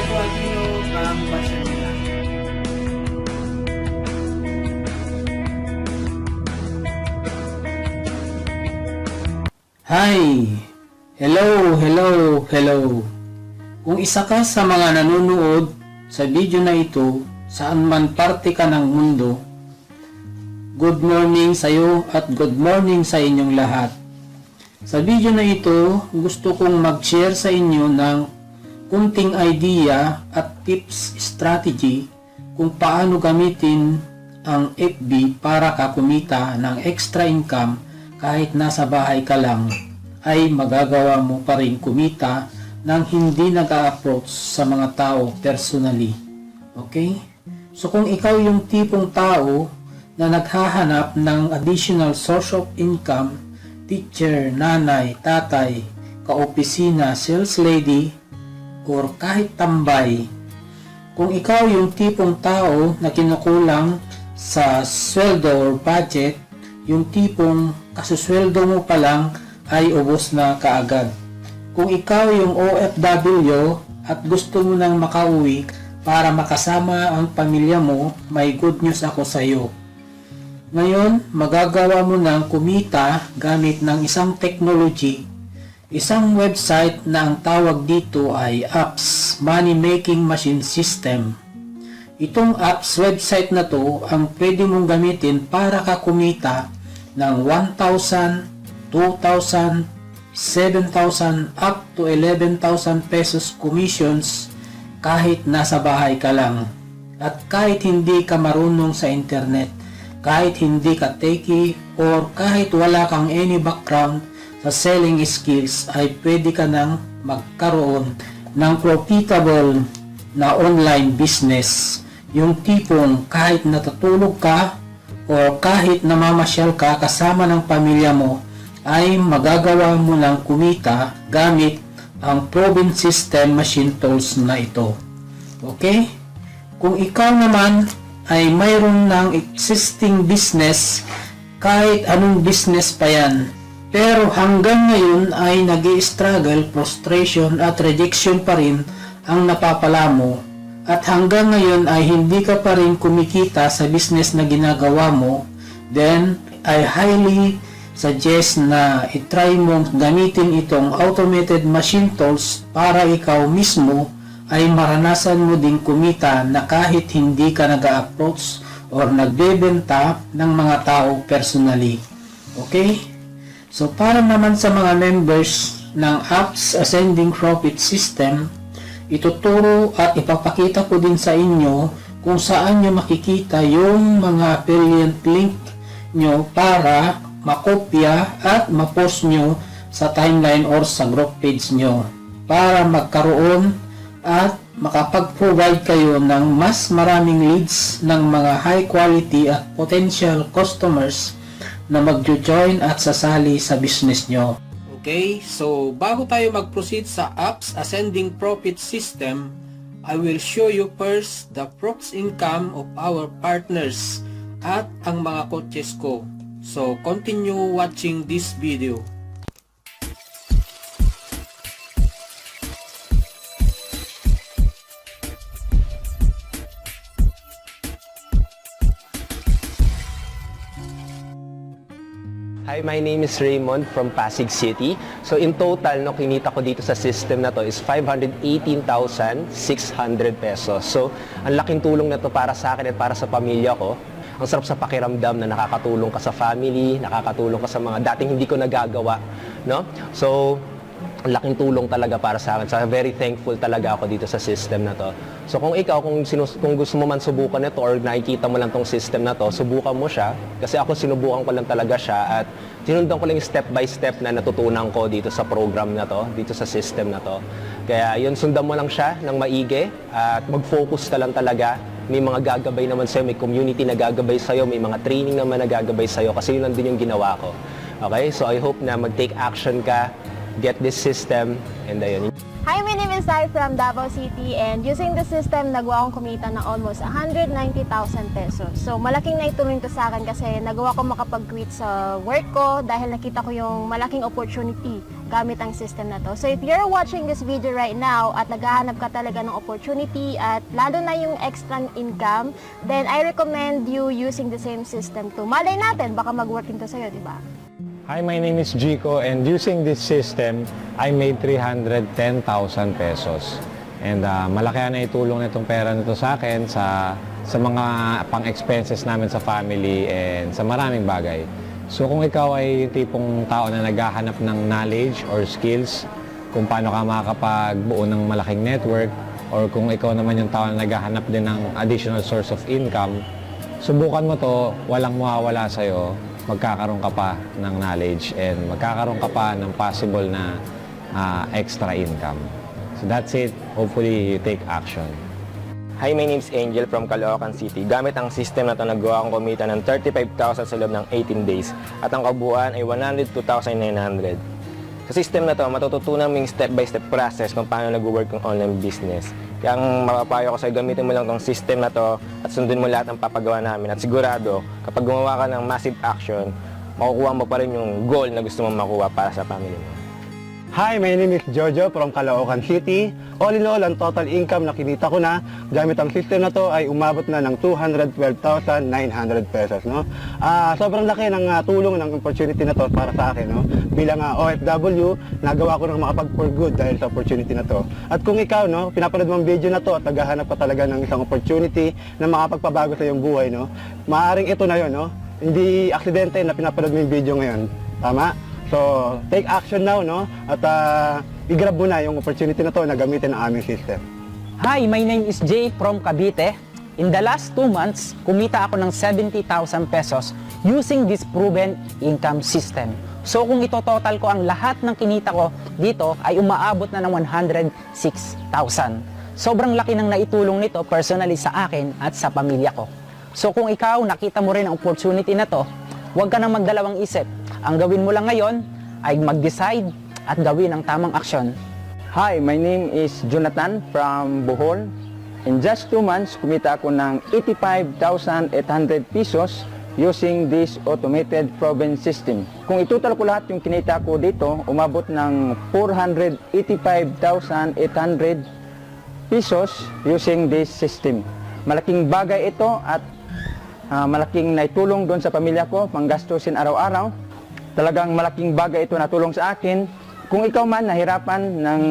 Aquino Pangasinan. Hi! Hello! Kung isa ka sa mga nanonood sa video na ito, saan man parte ka ng mundo, good morning sa iyo at good morning sa inyong lahat. Sa video na ito, gusto kong mag-share sa inyo ng kunting idea at tips strategy kung paano gamitin ang FB para kakumita ng extra income kahit nasa bahay ka lang, ay magagawa mo pa rin kumita nang hindi nag-a-approach sa mga tao personally. Okay? So kung ikaw yung tipong tao na naghahanap ng additional source of income, teacher, nanay, tatay, kaopisina, sales lady, or kahit tambay, kung ikaw yung tipong tao na kinukulang sa sweldo or budget, yung tipong kasusweldo mo pa lang ay ubos na kaagad. Kung ikaw yung OFW at gusto mo nang makauwi para makasama ang pamilya mo, may good news ako sa iyo. Ngayon, magagawa mo ng kumita gamit ng isang technology, isang website na ang tawag dito ay Apps Money Making Machine System. Itong apps website na to ang pwede mong gamitin para ka kumita ng 1,000, 2,000, 7,000 up to 11,000 pesos commissions kahit nasa bahay ka lang at kahit hindi ka marunong sa internet, kahit hindi ka techie or kahit wala kang any background sa selling skills, ay pwede ka nang magkaroon ng profitable na online business. Yung tipong kahit natutulog ka o kahit namamasyal ka kasama ng pamilya mo, ay magagawa mo ng kumita gamit ang proven system machine tools na ito. Okay? Kung ikaw naman ay mayroon ng existing business, kahit anong business pa yan, pero hanggang ngayon ay nag-i-struggle, frustration at rejection pa rin ang napapala mo, at hanggang ngayon ay hindi ka pa rin kumikita sa business na ginagawa mo, then I highly suggest na itry mong gamitin itong automated machine tools para ikaw mismo ay maranasan mo ding kumita na kahit hindi ka nag-a-approach or nagbebenta ng mga tao personally. Okay? So para naman sa mga members ng Apps Ascending Profit System, ituturo at ipapakita ko din sa inyo kung saan nyo makikita yung mga affiliate link nyo para makopya at mapost nyo sa timeline or sa group page nyo para magkaroon at makapag-provide kayo ng mas maraming leads ng mga high quality at potential customers na magjo-join at sasali sa business nyo. Okay, so bago tayo mag-proceed sa Apps Ascending Profit System, I will show you first the prox income of our partners at ang mga coaches ko. So continue watching this video. Hi, my name is Raymond from Pasig City. So in total, no, kinita ko dito sa system na to is 518,600 pesos. So ang laking tulong na to para sa akin at para sa pamilya ko. Ang sarap sa pakiramdam na nakakatulong ka sa family, nakakatulong ka sa mga dating hindi ko nagagawa, no? So laking tulong talaga para sa akin. So very thankful talaga ako dito sa system na to. So kung ikaw, kung gusto mo man subukan ito or nakikita mo lang tong system na to, subukan mo siya. Kasi ako sinubukan ko lang talaga siya at sinundan ko lang yung step by step na natutunan ko dito sa program na to, dito sa system na to. Kaya yun, sundan mo lang siya ng maigi at mag-focus ka lang talaga. May mga gagabay naman sa'yo, may community na gagabay sa'yo, may mga training naman na gagabay sa'yo kasi yun lang din yung ginawa ko. Okay? So I hope na mag-take action ka, get this system, and ayun. Hi, my name is Sai from Davao City, and using the system, nagawa akong kumita ng almost 190,000 pesos. So, malaking naitulong to sa akin kasi nagawa ko makapag-quit sa work ko dahil nakita ko yung malaking opportunity gamit ang system na to. So if you're watching this video right now at naghahanap ka talaga ng opportunity at lalo na yung extra income, then I recommend you using the same system to. Malay natin, baka mag-work ito sa'yo, di ba? Hi, my name is Jico, and using this system, I made 310,000 pesos. And malaki na itulong nitong pera nito sa akin sa mga pang-expenses namin sa family and sa maraming bagay. So kung ikaw ay yung tipong tao na naghahanap ng knowledge or skills kung paano ka makakapagbuo ng malaking network, or kung ikaw naman yung tao na naghahanap din ng additional source of income, subukan mo to, walang mawawala sa'yo. Magkakaroon ka pa ng knowledge and magkakaroon ka pa ng possible na extra income. So that's it. Hopefully, you take action. Hi, my name is Angel from Caloocan City. Gamit ang system na ito, nagawa akong kumita ng 35,000 sa loob ng 18 days at ang kabuuan ay 102,900. Sa system na ito, matututunan mo yung step-by-step process kung paano nag-work yung online business. Kaya ang mapapayo ko sa'yo, gamitin mo lang tong system na to at sundin mo lahat ng papagawa namin. At sigurado, kapag gumawa ka ng massive action, makukuha mo pa rin yung goal na gusto mong makuha para sa family mo. Hi, my name is Jojo from Caloocan City. All in all, ang total income na kinita ko na gamit ang system na to ay umabot na ng 212,900 pesos. No? Sobrang laki ng tulong ng opportunity na to para sa akin. No? Bilang OFW, nagawa ko ng makapag-for good dahil sa opportunity na to. At kung ikaw, no, pinapanood mo ang video na to at naghahanap ka talaga ng isang opportunity na makapagpabago sa iyong buhay, no? Maaaring ito na yun. No? Hindi aksidente na pinapanood mo yung video ngayon. Tama? So, take action now, no? At i-grab mo na yung opportunity na to na gamitin ang aming system. Hi, my name is Jay from Cavite. In the last 2 months, kumita ako ng 70,000 pesos using this proven income system. So kung ito-total ko ang lahat ng kinita ko dito ay umaabot na ng 106,000. Sobrang laki ng naitulong nito personally sa akin at sa pamilya ko. So kung ikaw nakita mo rin ang opportunity na to, huwag ka nang magdalawang isip. Ang gawin mo lang ngayon ay mag-decide at gawin ang tamang aksyon. Hi, my name is Jonathan from Bohol. In just 2 months, kumita ako ng 85,800 pesos using this automated province system. Kung itutal ko lahat yung kinita ko dito, umabot ng 485,800 pesos using this system. Malaking bagay ito at malaking naitulong doon sa pamilya ko, panggastusin araw-araw. Talagang malaking bagay ito na tulong sa akin. Kung ikaw man nahirapan ng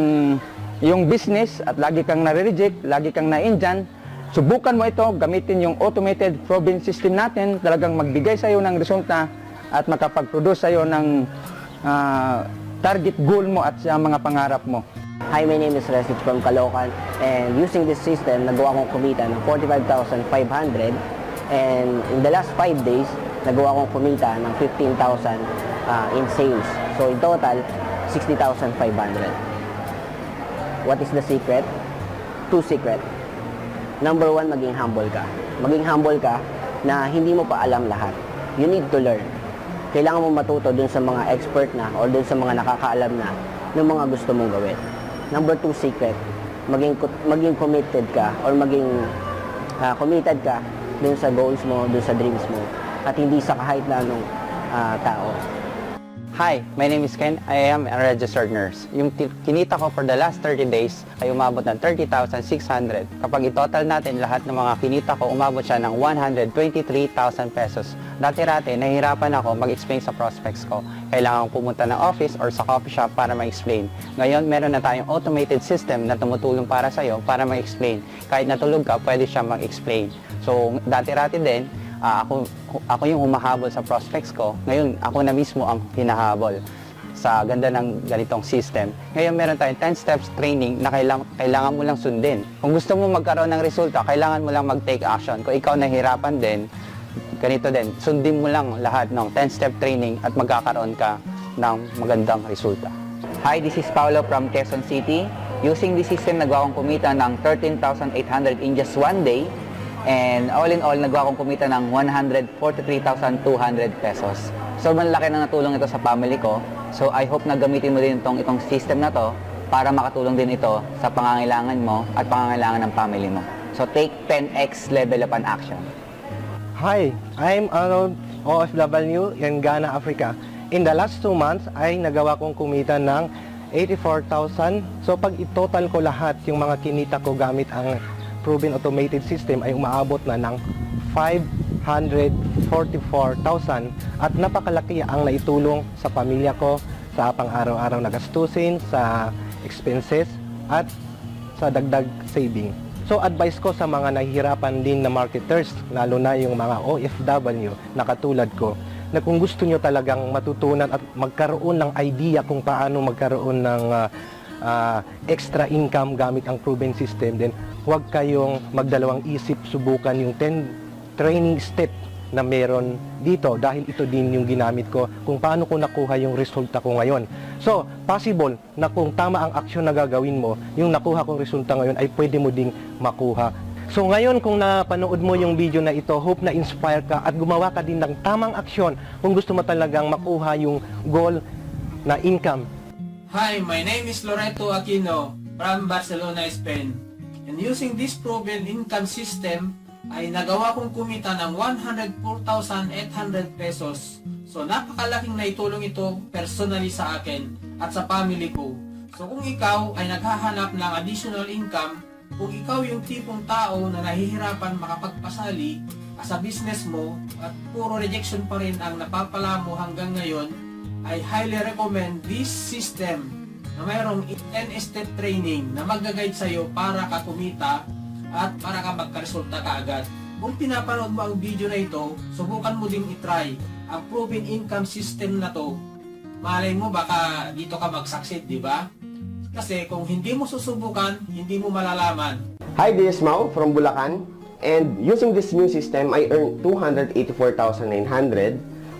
iyong business at lagi kang nare-reject, lagi kang na-indyan, subukan mo ito, gamitin yung automated province system natin, talagang magbigay sa iyo ng resulta at makapag-produce sa iyo ng target goal mo at sa mga pangarap mo. Hi, my name is Resit from Caloocan, and using this system, nagawa kong kumita ng 45,500, and in the last 5 days, nagawa kong kumita ng 15,000 in sales. So in total, 60,500. What is the secret? 2 secret. Number 1, maging humble ka. Maging humble ka na hindi mo pa alam lahat. You need to learn. Kailangan mo matuto dun sa mga expert na or dun sa mga nakakaalam na ng mga gusto mong gawin. Number 2 secret, maging committed ka or maging committed ka dun sa goals mo, dun sa dreams mo at hindi sa kahit na anong tao. Hi, my name is Ken. I am a registered nurse. Yung kinita ko for the last 30 days ay umabot ng 30,600. Kapag i-total natin lahat ng mga kinita ko, umabot siya ng 123,000 pesos. Dati-rati, nahihirapan ako mag-explain sa prospects ko. Kailangan ko pumunta ng office or sa coffee shop para ma-explain. Ngayon, meron na tayong automated system na tumutulong para sa'yo para ma-explain. Kahit natulog ka, pwede siya mag-explain. So, dati-rati din, ako yung humahabol sa prospects ko. Ngayon, ako na mismo ang hinahabol sa ganda ng ganitong system. Ngayon, meron tayong 10 steps training na kailangan mo lang sundin. Kung gusto mo magkaroon ng resulta, kailangan mo lang mag-take action. Kung ikaw nahihirapan din, ganito din, sundin mo lang lahat ng 10-step training at magkakaroon ka ng magandang resulta. Hi, this is Paolo from Quezon City. Using this system, nagawa kong kumita ng 13,800 in just 1 day. And all in all, nagawa kong kumita ng 143,200 pesos. Sobrang laki na natulong ito sa family ko. So I hope na gamitin mo din itong system na to para makatulong din ito sa pangangailangan mo at pangangailangan ng family mo. So take 10x level up an action. Hi, I'm Arnold, OFW in Ghana, Africa. In the last 2 months ay nagawa kong kumita ng 84,000. So pag i-total ko lahat yung mga kinita ko gamit ang proven automated system ay umaabot na ng 544,000 at napakalaki ang naitulong sa pamilya ko sa pang-araw-araw na gastusin, sa expenses at sa dagdag saving. So advice ko sa mga nahihirapan din na marketers, lalo na yung mga OFW na katulad ko, na kung gusto nyo talagang matutunan at magkaroon ng idea kung paano magkaroon ng extra income gamit ang proven system, then huwag kayong magdalawang isip, subukan yung 10 training step na meron dito dahil ito din yung ginamit ko kung paano ko nakuha yung resulta ko ngayon. So, possible na kung tama ang aksyon na gagawin mo, yung nakuha kong resulta ngayon ay pwede mo ding makuha. So ngayon kung napanood mo yung video na ito, hope na inspire ka at gumawa ka din ng tamang aksyon kung gusto mo talagang makuha yung goal na income. Hi, my name is Loreto Aquino from Barcelona, Spain. And using this proven income system, ay nagawa kong kumita ng 104,800 pesos. So napakalaking naitulong ito personally sa akin at sa family ko. So kung ikaw ay naghahanap ng additional income, kung ikaw yung tipong tao na nahihirapan makapagpasali sa business mo at puro rejection pa rin ang napapala mo hanggang ngayon, I highly recommend this system na mayroong 10-step training na mag-guide sa'yo para ka kumita at para ka magkaresulta kaagad. Kung pinapanood mo ang video na ito, subukan mo ding itry ang proven income system na to. Malay mo baka dito ka mag-succeed, di ba? Kasi kung hindi mo susubukan, hindi mo malalaman. Hi, this is Mau from Bulacan. And using this new system, I earned 284,900.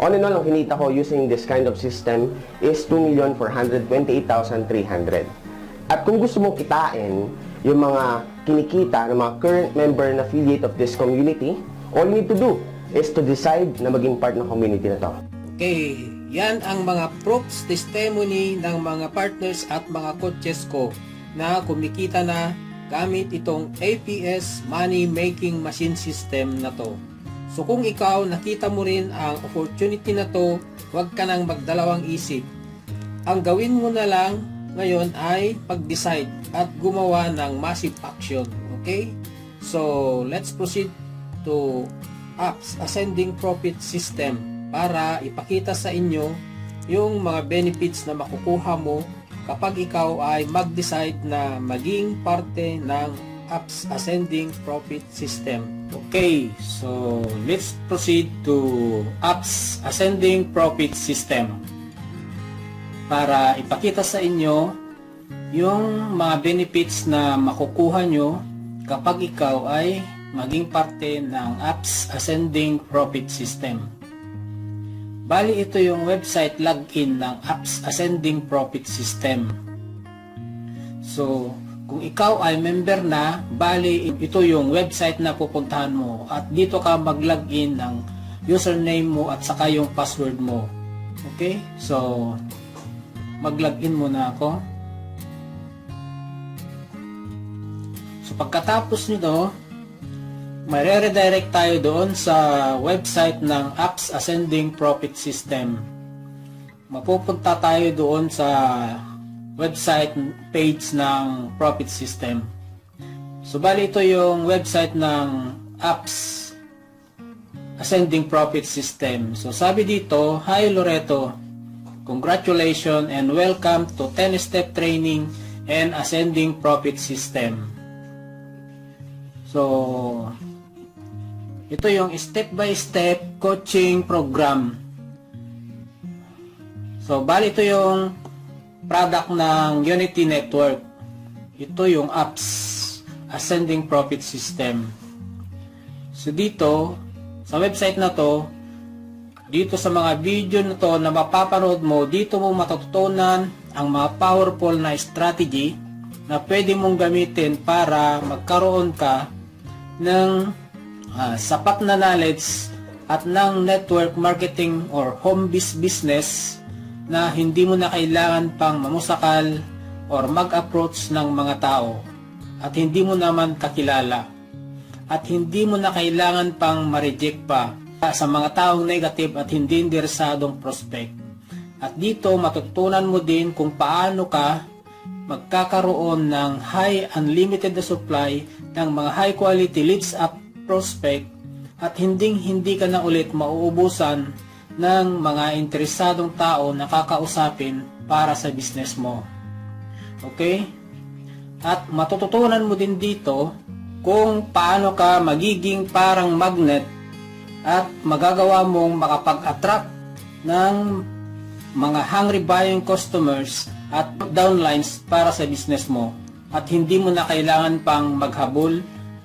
All in all, ang kinita ko using this kind of system is 2,428,300. At kung gusto mong kitain yung mga kinikita ng mga current member and affiliate of this community, all you need to do is to decide na maging part ng community na to. Okay, yan ang mga proofs, testimony ng mga partners at mga coaches ko na kumikita na gamit itong APS Money Making Machine System na to. So kung ikaw nakita mo rin ang opportunity na to, huwag ka nang magdalawang isip. Ang gawin mo na lang ngayon ay pag-decide at gumawa ng massive action. Okay? So let's proceed to APS Ascending Profit System para ipakita sa inyo yung mga benefits na makukuha mo kapag ikaw ay mag-decide na maging parte ng APS Ascending Profit System. Okay, so let's proceed to APS Ascending Profit System para ipakita sa inyo yung mga benefits na makukuha nyo kapag ikaw ay maging parte ng APS Ascending Profit System. Bali, ito yung website login ng APS Ascending Profit System. So, kung ikaw ay member na, bali, ito yung website na pupuntahan mo at dito ka mag-login ng username mo at saka yung password mo. Okay? So, mag-login muna ako. So, pagkatapos nito, may-redirect tayo doon sa website ng APS Ascending Profit System. Mapupunta tayo doon sa website page ng Profit System. So, bali ito yung website ng APS Ascending Profit System. So, sabi dito, "Hi Loreto, congratulations and welcome to 10-step training and Ascending Profit System." So, ito yung step-by-step coaching program. So, bali ito yung product ng Unity Network. Ito yung APS Ascending Profit System. So, dito, sa website na to, dito sa mga video na to na mapapanood mo, dito mo matututunan ang mga powerful na strategy na pwede mong gamitin para magkaroon ka ng sapat na knowledge at ng network marketing or home business na hindi mo na kailangan pang mamusakal or mag-approach ng mga tao at hindi mo naman kakilala at hindi mo na kailangan pang ma-reject pa sa mga taong negative at hindi interesadong prospect. At dito matutunan mo din kung paano ka magkakaroon ng high unlimited na supply ng mga high quality leads up prospect at hindi ka na ulit mauubusan ng mga interesadong tao na kakausapin para sa business mo. Okay? At matututunan mo din dito kung paano ka magiging parang magnet at magagawa mong makapag-attract ng mga hungry buying customers at downlines para sa business mo at hindi mo na kailangan pang maghabol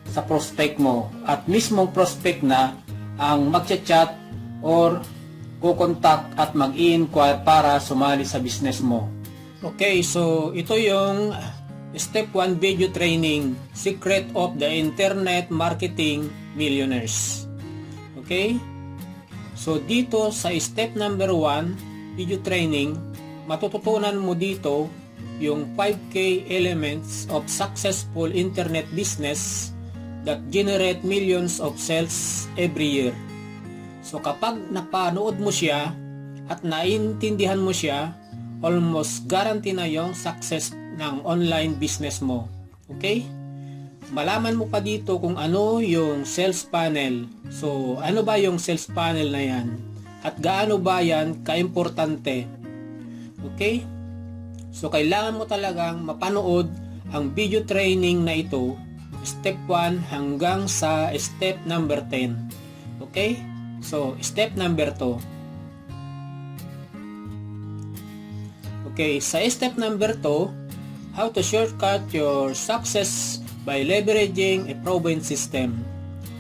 sa prospect mo at mismong prospect na ang magchat-chat or kukontak at mag-i-inquire para sumali sa business mo. Okay, so ito yung Step 1 video training, Secret of the Internet Marketing Millionaires. Okay? So dito sa step number 1, video training, matututunan mo dito yung 5K elements of successful internet business that generate millions of sales every year. So kapag napanood mo siya at naintindihan mo siya, almost guarantee na yung success ng online business mo. Okay? Malaman mo pa dito kung ano yung sales funnel. So ano ba yung sales funnel na yan? At gaano ba yan kaimportante? Okay? So kailangan mo talagang mapanood ang video training na ito, step 1 hanggang sa step number 10. Okay? So step number 2. Okay, sa step number 2, how to shortcut your success by leveraging a proven system.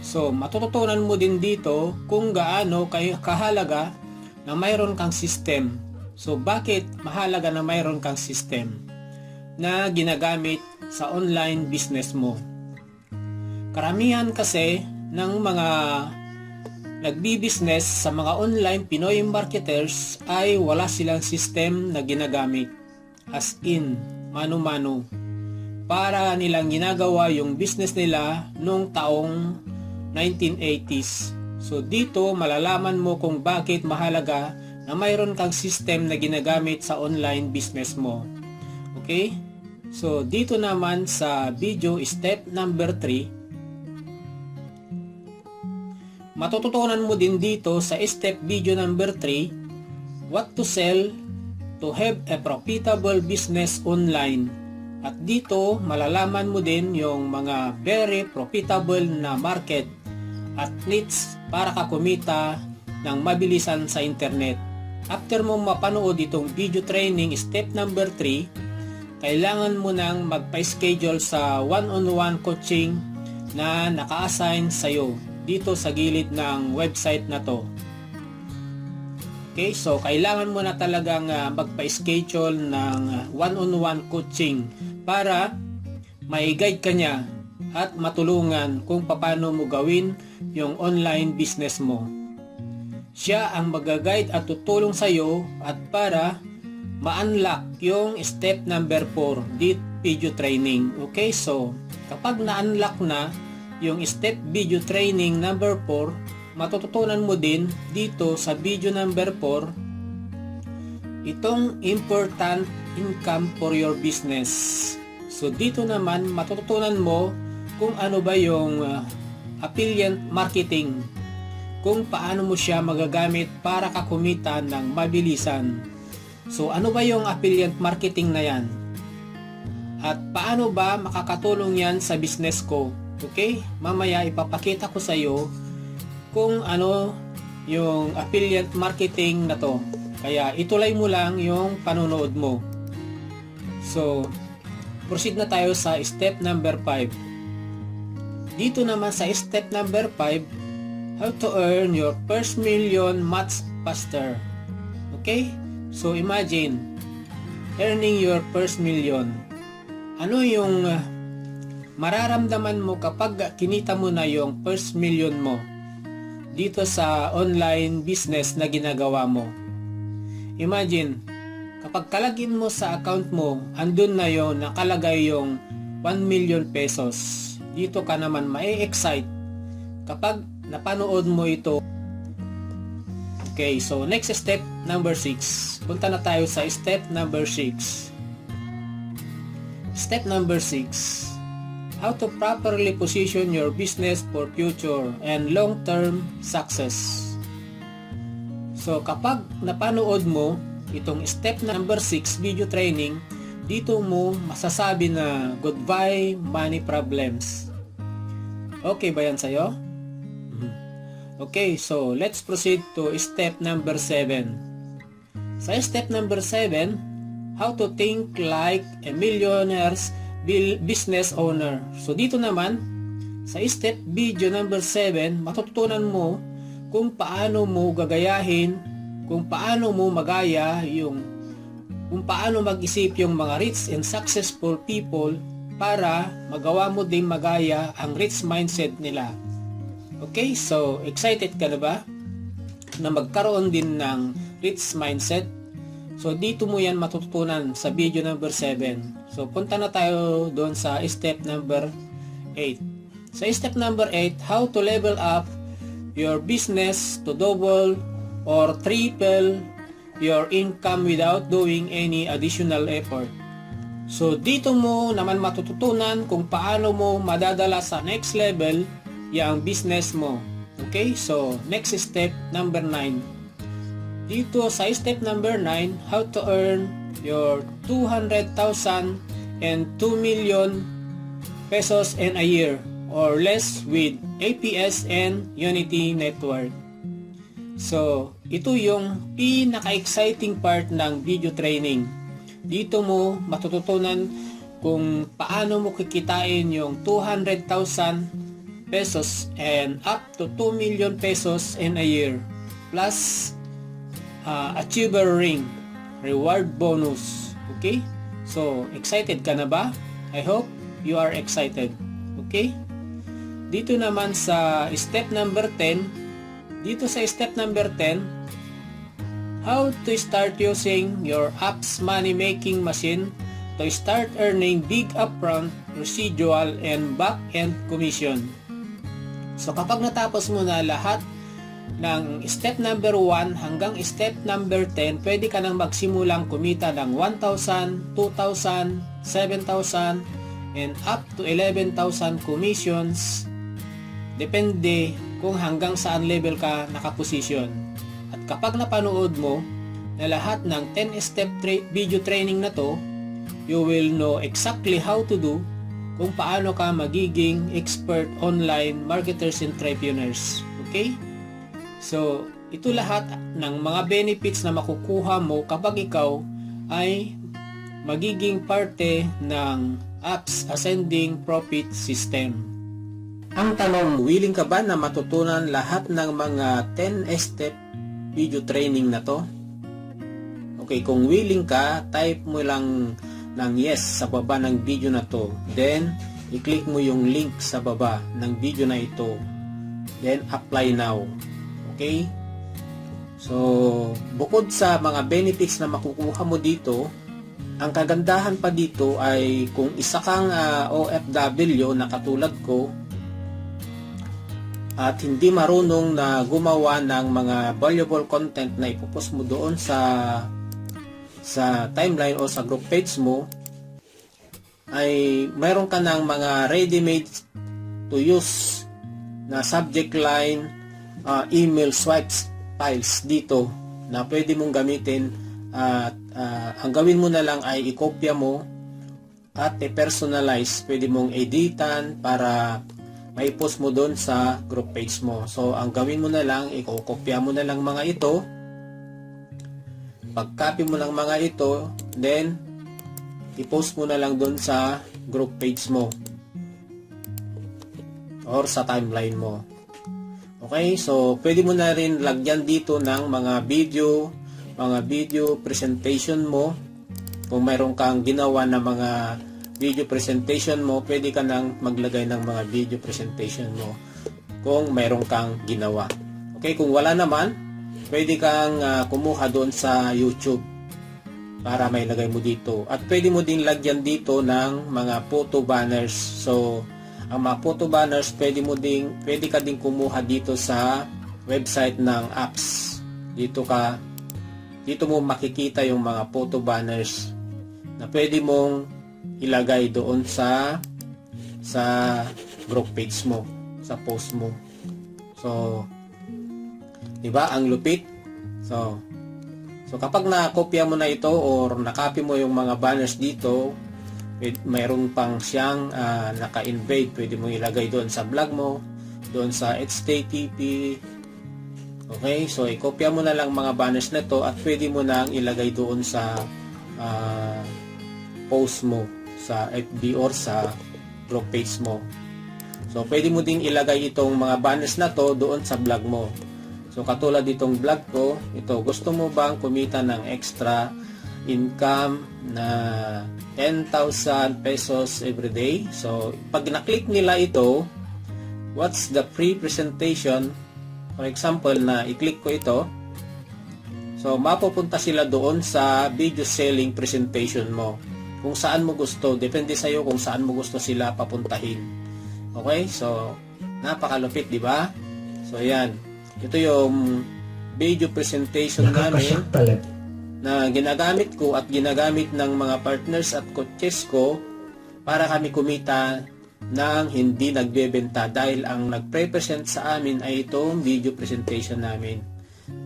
So matututunan mo din dito kung gaano kahalaga na mayroon kang system. So bakit mahalaga na mayroon kang system na ginagamit sa online business mo? Karamihan kasi ng mga nagbi-business sa mga online Pinoy marketers ay wala silang system na ginagamit, as in mano-mano, para nilang ginagawa yung business nila noong taong 1980s. So dito malalaman mo kung bakit mahalaga na mayroon kang system na ginagamit sa online business mo. Okay? So dito naman sa video step number 3, matututunan mo din dito sa step video number 3, what to sell to have a profitable business online. At dito malalaman mo din yung mga very profitable na market at niche para ka kumita ng mabilisan sa internet. After mo mapanood itong video training step number 3, kailangan mo nang magpa-schedule sa one-on-one coaching na naka-assign sa'yo dito sa gilid ng website na to. Okay, so kailangan mo na talagang magpa-schedule ng one-on-one coaching para mai-guide ka niya at matulungan kung paano mo gawin yung online business mo. Siya ang mag-guide at tutulong sa iyo at para ma-unlock yung step number 4, deep video training. Okay, so kapag na-unlock na yung step video training number 4, matututunan mo din dito sa video number 4 itong important income for your business. So dito naman matututunan mo kung ano ba yung affiliate marketing, kung paano mo siya magagamit para ka kumita ng mabilisan. So ano ba yung affiliate marketing na yan? At paano ba makakatulong yan sa business ko? Okay? Mamaya ipapakita ko sa iyo kung ano yung affiliate marketing na to. Kaya ituloy mo lang yung panonood mo. So, proceed na tayo sa step number 5. Dito naman sa step number 5, how to earn your first million much faster. Okay? So, imagine earning your first million. Ano yung mararamdaman mo kapag kinita mo na yung first million mo dito sa online business na ginagawa mo? Imagine, kapag kalagin mo sa account mo, andun na yung nakalagay yung 1 million pesos. Dito ka naman ma-excite kapag napanood mo ito. Okay, so next step number 6. Punta na tayo sa step number 6. Step number 6. How to properly position your business for future and long-term success. So kapag napanood mo itong step number 6 video training, dito mo masasabi na goodbye money problems. Okay ba yan sa'yo? Okay, so let's proceed to step number 7. Sa step number 7, how to think like a millionaire's business owner. So dito naman, sa step video number 7, matututunan mo kung paano mo gagayahin, kung paano mo magaya kung paano mag-isip yung mga rich and successful people para magawa mo din magaya ang rich mindset nila. Okay, so excited ka na ba na magkaroon din ng rich mindset? So dito mo yan matututunan sa video number 7. So punta na tayo doon sa step number 8. Sa step number 8, how to level up your business to double or triple your income without doing any additional effort. So dito mo naman matututunan kung paano mo madadala sa next level yung business mo. Okay, so next step number 9. Dito sa step number 9, how to earn your 200,000 and 2 million pesos in a year or less with APS and Unity Network. So, ito yung pinaka-exciting part ng video training. Dito mo matututunan kung paano mo kikitain yung 200,000 pesos and up to 2 million pesos in a year. Plus, achiever ring, reward bonus. Okay? So, excited ka na ba? I hope you are excited. Okay? Dito naman sa step number 10, dito sa step number 10, how to start using your app's money-making machine to start earning big upfront, residual, and back-end commission. So kapag natapos mo na lahat ng step number 1 hanggang step number 10, pwede ka nang magsimulang kumita ng 1,000, 2,000, 7,000, and up to 11,000 commissions. Depende kung hanggang saan level ka nakaposisyon. At kapag napanood mo na lahat ng 10-step video training na to, you will know exactly how to do kung paano ka magiging expert online marketers and entrepreneurs. Okay? So, ito lahat ng mga benefits na makukuha mo kapag ikaw ay magiging parte ng Apps Ascending Profit System. Ang tanong, willing ka ba na matutunan lahat ng mga 10-step video training na to? Okay, kung willing ka, type mo lang ng yes sa baba ng video na to. Then, i-click mo yung link sa baba ng video na ito. Then, apply now. Okay? So, bukod sa mga benefits na makukuha mo dito, ang kagandahan pa dito ay kung isa kang OFW na katulad ko, at hindi marunong na gumawa ng mga valuable content na ipopost mo doon sa timeline o sa group page mo, ay mayroon ka ng mga ready-made to use na subject line, email swipes files dito na pwede mong gamitin. At ang gawin mo na lang ay i-copy mo at i-personalize. Pwede mong editan para mai-post mo doon sa group page mo. So, ang gawin mo na lang, i-copy mo na lang mga ito. Pag-copy mo lang mga ito, then i-post mo na lang doon sa group page mo or sa timeline mo. Okay, so pwede mo na rin lagyan dito ng mga video presentation mo. Kung mayroon kang ginawa na mga video presentation mo, pwede ka nang maglagay ng mga video presentation mo kung mayroon kang ginawa. Okay, kung wala naman, pwede kang kumuha doon sa YouTube para may lagay mo dito. At pwede mo din lagyan dito ng mga photo banners. So, ang mga photo banners, pwede ka din kumuha dito sa website ng apps. dito mo makikita yung mga photo banners na pwede mong ilagay doon sa group page mo, sa post mo. So, di ba, ang lupit? So kapag nakopya mo na ito or nakopy mo yung mga banners dito, mayroon pang siyang naka-invade, pwede mo ilagay doon sa blog mo, doon sa HTTP. Okay, so ikopya mo na lang mga banners na to at pwede mo nang ilagay doon sa post mo sa FB or sa group page mo. So pwede mo din ilagay itong mga banners na to doon sa blog mo. So katulad ditong vlog ko, ito, gusto mo bang kumita ng extra income na 10,000 pesos every day? So pag na-click nila ito, what's the free presentation? For example, na i-click ko ito, so mapupunta sila doon sa video selling presentation mo. Kung saan mo gusto, depende sa iyo kung saan mo gusto sila papuntahin. Okay? So napakalupit, di ba? So yan. Ito yung video presentation namin na ginagamit ko at ginagamit ng mga partners at coaches ko para kami kumita ng hindi nagbebenta dahil ang nagpre-present sa amin ay itong video presentation namin.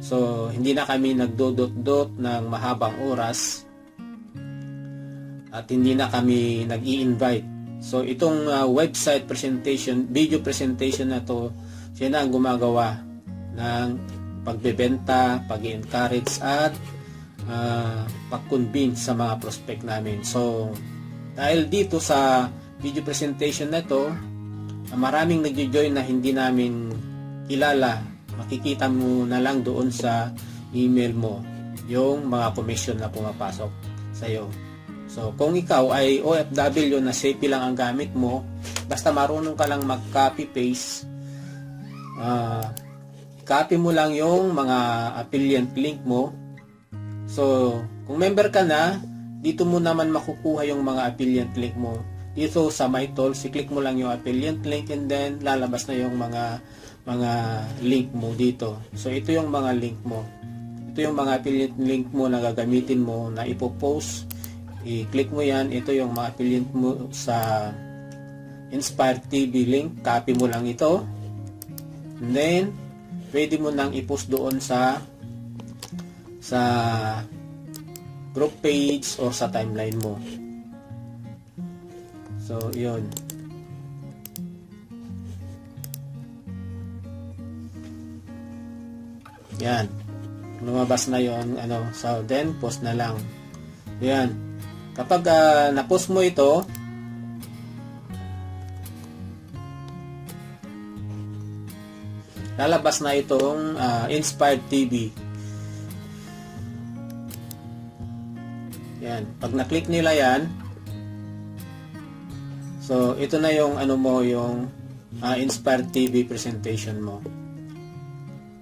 So, hindi na kami nagdodot-dot ng mahabang oras at hindi na kami nag-i-invite. So, itong website presentation, video presentation na to, siya na ang gumagawa ng pagbebenta, pag-encourage at pag-convince sa mga prospect namin. So, dahil dito sa video presentation na to, maraming nagjo-join na hindi namin kilala. Makikita mo na lang doon sa email mo yung mga commission na pumapasok sa iyo. So, kung ikaw ay OFW na SAPI lang ang gamit mo, basta marunong ka lang mag-copy-paste, copy mo lang yung mga affiliate link mo. So, kung member ka na, dito mo naman makukuha yung mga affiliate link mo. Dito sa MyTools, i-click mo lang yung affiliate link and then lalabas na yung mga link mo dito. So, ito yung mga link mo. Ito yung mga affiliate link mo na gagamitin mo na ipopost. I-click mo yan. Ito yung mga affiliate mo sa Inspire TV link. Copy mo lang ito. And then, pwede mo nang i-post doon sa group page or sa timeline mo. So, yun. Yan. Lumabas na yon, so then post na lang. Yan. Kapag na-post mo ito, lalabas na itong Inspired TV. Yan. Pag na-click nila yan, so ito na yung yung Inspired TV presentation mo.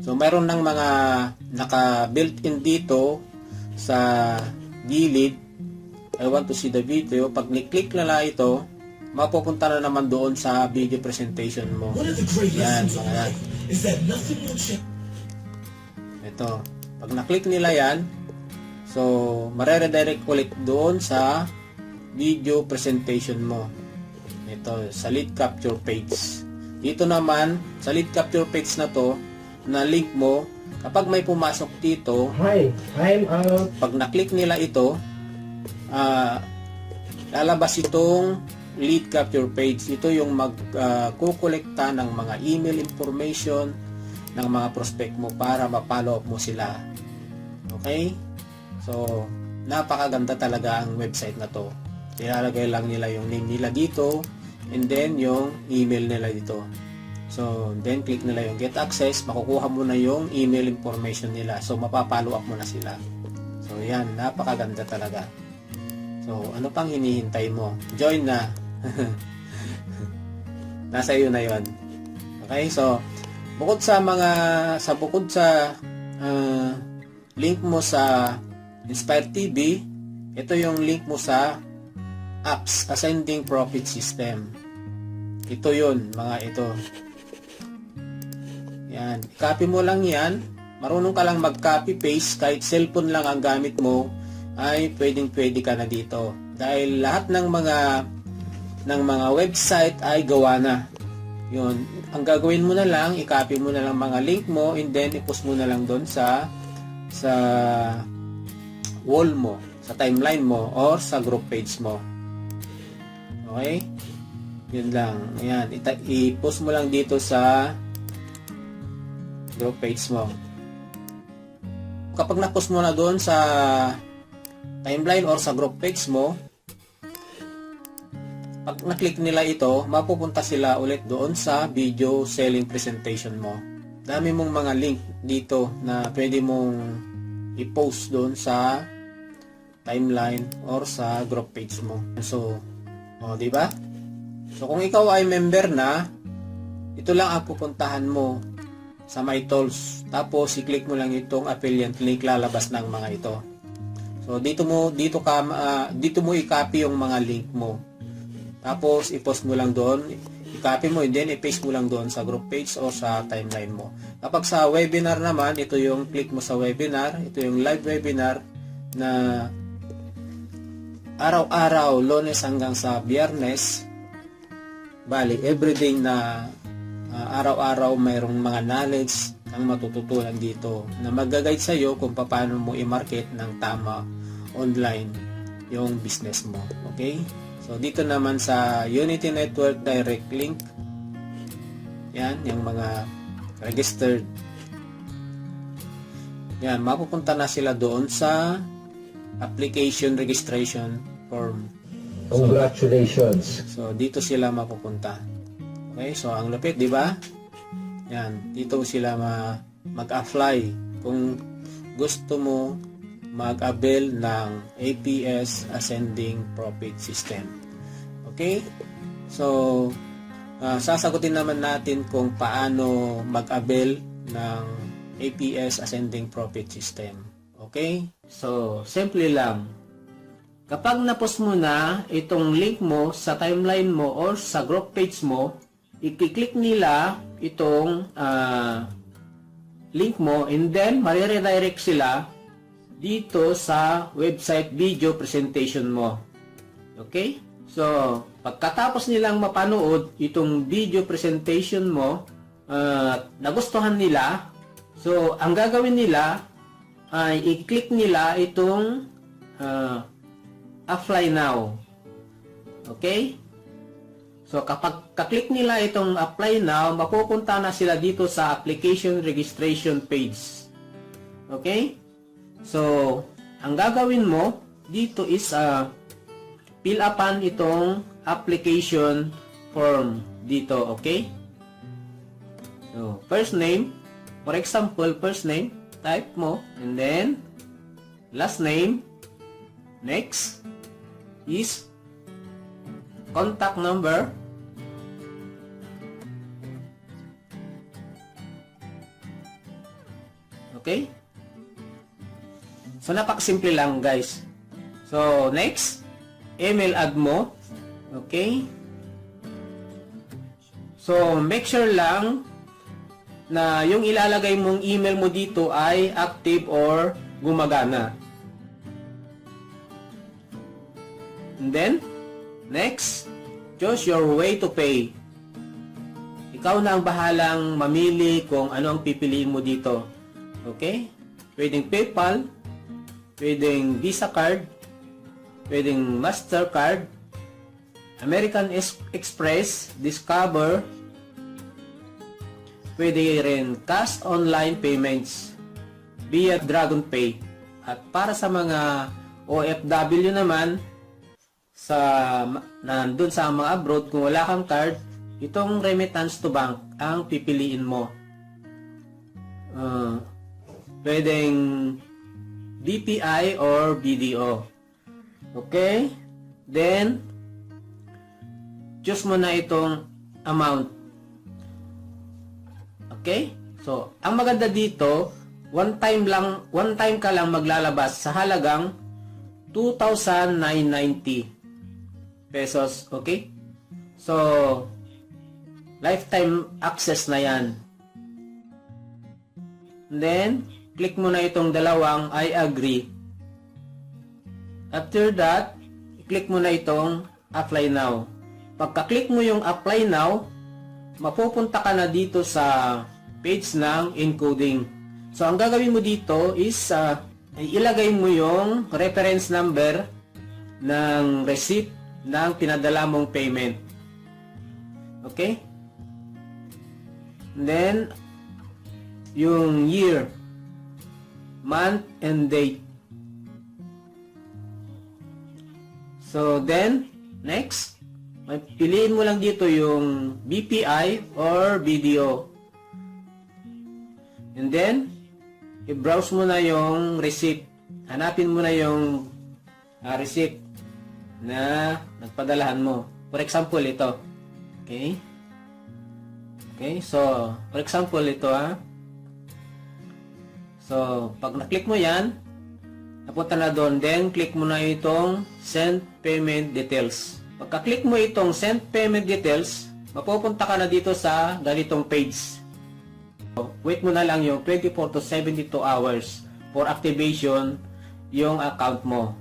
So mayroon ng mga naka-built-in dito sa gilid. I want to see the video. Pag ni-click nila ito, mapupunta na naman doon sa video presentation mo. Yan, mga yan. Ito. Pag na-click nila yan, so mare-redirect ulit doon sa video presentation mo. Ito, sa lead capture page. Dito naman, sa lead capture page na to, na link mo, kapag may pumasok dito, pag na-click nila ito, lalabas itong lead capture page. Ito yung magkukolekta ng mga email information ng mga prospect mo para ma-follow up mo sila. Okay? So, napakaganda talaga ang website na to. Ilalagay lang nila yung name nila dito and then yung email nila dito. So, then click nila yung get access, makukuha mo na yung email information nila. So, mapapollow up mo na sila. So, yan, napakaganda talaga. So, ano pang hinihintay mo? Join na. Nasa iyo na yon. Okay, so bukod sa link mo sa Inspire TV, ito yung link mo sa apps, Ascending Profit System. Ito yun, mga ito. Yan, copy mo lang yan, marunong ka lang mag-copy paste, kahit cellphone lang ang gamit mo, ay pwede ka na dito. Dahil lahat ng mga website ay gawa na. Yun, ang gagawin mo na lang, i-copy mo na lang mga link mo, and then i-post mo na lang doon sa wall mo, sa timeline mo, or sa group page mo. Okay? Yun lang. Ayan, i-post mo lang dito sa group page mo. Kapag na-post mo na doon sa timeline or sa group page mo, pag na-click nila ito, mapupunta sila ulit doon sa video selling presentation mo. Dami mong mga link dito na pwede mong i-post doon sa timeline or sa group page mo. So, di ba? So, kung ikaw ay member na, ito lang ang pupuntahan mo sa My Tools. Tapos, i-click mo lang itong affiliate link, lalabas ng mga ito. So, dito mo i-copy yung mga link mo. Tapos, i-post mo lang doon, i-copy mo, and then i-paste mo lang doon sa group page o sa timeline mo. Kapag sa webinar naman, ito yung click mo sa webinar, ito yung live webinar na araw-araw, Lunes hanggang sa Biyernes. Bali, everyday na araw-araw mayroong mga knowledge ang matututunan dito na mag-guide sa iyo kung paano mo i-market ng tama online yung business mo. Okay? So, dito naman sa Unity Network Direct Link, yan, yung mga registered. Yan, mapupunta na sila doon sa application registration form. Congratulations! So, dito sila mapupunta. Okay, so ang lupit, di ba? Yan, dito sila mag-apply kung gusto mo mag-avail ng APS Ascending Profit System. Okay? So, sasagutin naman natin kung paano mag-avail ng APS Ascending Profit System. Okay? So, simple lang. Kapag na-post mo na itong link mo sa timeline mo or sa group page mo, i-click nila itong link mo, and then mariredirect sila dito sa website video presentation mo. Okay? So, pagkatapos nilang mapanood itong video presentation mo, nagustuhan nila, so, ang gagawin nila ay i-click nila itong apply now. Okay? So, kapag kaklik nila itong apply now, mapupunta na sila dito sa application registration page. Okay? So, ang gagawin mo dito is fill upan itong application form dito, okay? So, first name, for example, first name, type mo, and then last name, next is contact number, okay? So, napakasimple lang, guys. So, next, email add mo. Okay? So, make sure lang na yung ilalagay mong email mo dito ay active or gumagana. And then, next, choose your way to pay. Ikaw na ang bahalang mamili kung ano ang pipiliin mo dito. Okay? Pwedeng PayPal, pwedeng Visa card, pwedeng Mastercard, American Express, Discover, pwede rin cash online payments via DragonPay. At para sa mga OFW naman, nandun sa mga abroad, kung wala kang card, itong remittance to bank ang pipiliin mo. Pwedeng BPI or BDO. Okay? Then, choose mo na itong amount. Okay? So, ang maganda dito, one time ka lang maglalabas sa halagang 2,990 pesos. Okay? So, lifetime access na yan. And then, click mo na itong dalawang I agree. After that, click mo na itong apply now. Pagka-click mo yung apply now, mapupunta ka na dito sa page ng encoding. So, ang gagawin mo dito is ilagay mo yung reference number ng receipt ng pinadala mong payment. Okay? And then, yung year, month, and date. So, then, next, piliin mo lang dito yung BPI or BDO. And then, i-browse mo na yung receipt. Hanapin mo na yung receipt na nagpadalahan mo. For example, ito. Okay? Okay, so, for example, ito So, pag na-click mo yan, napunta na doon. Then, click mo na itong Send Payment Details. Pagka-click mo itong Send Payment Details, mapupunta ka na dito sa ganitong page. Wait mo na lang yung 24 to 72 hours for activation yung account mo.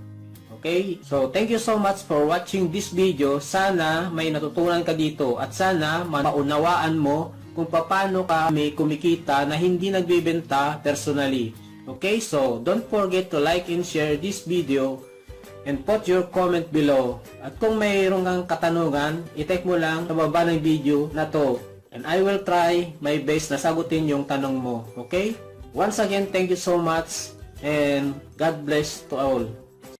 Okay? So, thank you so much for watching this video. Sana may natutunan ka dito at sana maunawaan mo kung paano ka may kumikita na hindi nagbibenta personally. Okay? So, don't forget to like and share this video and put your comment below. At kung mayroon kang katanungan, i-type mo lang sa baba ng video na to. And I will try my best na sagutin yung tanong mo. Okay? Once again, thank you so much and God bless to all.